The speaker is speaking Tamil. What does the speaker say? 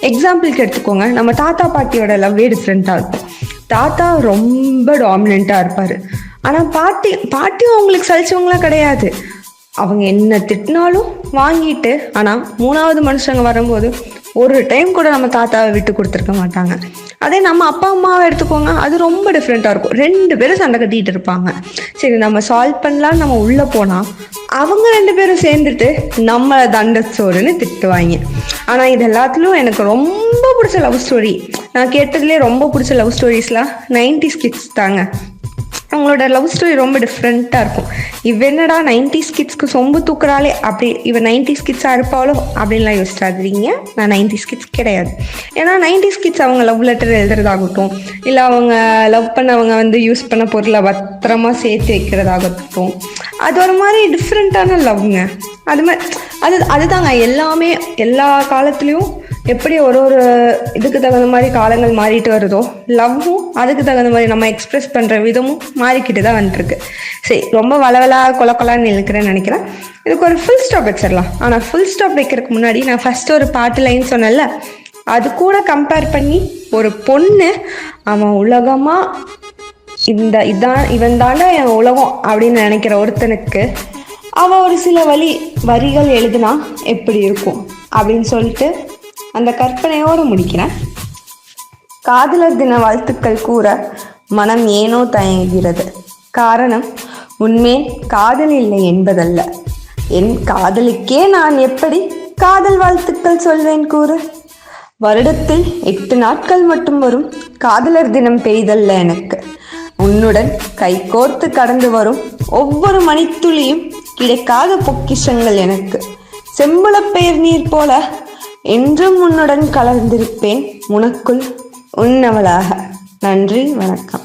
எக்ஸாம்பிளுக்கு எடுத்துக்கோங்க, நம்ம தாத்தா பாட்டியோட லவ்வே டிஃப்ரெண்ட்டாக இருக்கும். தாத்தா ரொம்ப டாமினண்ட்டாக இருப்பார். ஆனால் பாட்டியும் அவங்களுக்கு சலிச்சவங்களாம் கிடையாது. அவங்க என்ன திட்டினாலும் வாங்கிட்டு, ஆனால் மூணாவது மனுஷங்க வரும்போது ஒரு டைம் கூட நம்ம தாத்தாவை விட்டு கொடுத்துருக்க மாட்டாங்க. அதே நம்ம அப்பா அம்மாவை எடுத்துக்கோங்க, அது ரொம்ப டிஃப்ரெண்ட்டாக இருக்கும். 2 பேரும் சண்டை கட்டிகிட்டு இருப்பாங்க. சரி, நம்ம சால்வ் பண்ணலான்னு நம்ம உள்ளே போனால் அவங்க 2 பேரும் சேர்ந்துட்டு நம்மளை தண்டச்சோறுன்னு திட்டுவாங்க. ஆனால் இது எல்லாத்துலேயும் எனக்கு ரொம்ப பிடிச்ச லவ் ஸ்டோரி, நான் கேட்டதுலேயே ரொம்ப பிடிச்ச லவ் ஸ்டோரிஸ்லாம் 90s கிட்ஸ் தாங்க. அவங்களோட லவ் ஸ்டோரி ரொம்ப டிஃப்ரெண்ட்டாக இருக்கும். இவ என்னடா 90s கிட்ஸ்க்கு சொம்பு தூக்குறாளே, அப்படி இவன் 90s கிட்ஸாக இருப்பாளோ அப்படின்லாம் யோசிச்சாதீங்க. நான் 90s கிட்ஸ் கிடையாது. ஏன்னா 90s கிட்ஸ் அவங்க லவ் லெட்டர் எழுதுறதாகட்டும், இல்லை அவங்க லவ் பண்ணவங்க வந்து யூஸ் பண்ண பொருளை பத்திரமா சேர்த்து வைக்கிறதாகட்டும், அது ஒரு மாதிரி டிஃப்ரெண்ட்டான லவ்ங்க. அதுதாங்க எல்லாமே எல்லா காலத்துலேயும் எப்படி ஒரு இதுக்கு தகுந்த மாதிரி காலங்கள் மாறிட்டு வருதோ, லவ்வும் அதுக்கு தகுந்த மாதிரி நம்ம எக்ஸ்பிரஸ் பண்ணுற விதமும் மாறிக்கிட்டு தான் வந்துட்டுருக்கு. சரி, ரொம்ப வளவலா கொலக்கொலான்னு இழுக்கிறேன்னு நினைக்கிறேன். இதுக்கு ஒரு ஃபுல் ஸ்டாப் வச்சிடலாம். ஆனால் ஃபுல் ஸ்டாப் வைக்கிறதுக்கு முன்னாடி நான் ஃபஸ்ட்டு ஒரு பாட்டு லைன் சொன்னேன்ல, அது கூட கம்பேர் பண்ணி ஒரு பொண்ணு அவன் உலகமாக இவன் தாண்டா என் உலகம் அப்படின்னு நினைக்கிற ஒருத்தனுக்கு அவள் ஒரு சில வரிகள் எழுதுனா எப்படி இருக்கும் அப்படின்னு சொல்லிட்டு அந்த கற்பனையோடு முடிக்கிறேன். காதலர் தின வாழ்த்துக்கள் கூற மனம் ஏனோ தயங்குகிறது. காரணம் உன்மேல் காதல் இல்லை என்பதல்ல, என் காதலுக்கே நான் எப்படி காதல் வாழ்த்துக்கள் சொல்வேன் கூறு. வருடத்தில் 8 நாட்கள் மட்டும் வரும் காதலர் தினம் பெய்தல்ல எனக்கு. உன்னுடன் கைகோர்த்து கடந்து வரும் ஒவ்வொரு மணித்துளியும் கிடைக்காத பொக்கிஷங்கள் எனக்கு. செம்புலப்பெயர் நீர் போல என்றும் உன்னுடன் கலந்திருப்பேன், உனக்குள் உன்னவளாக. நன்றி, வணக்கம்.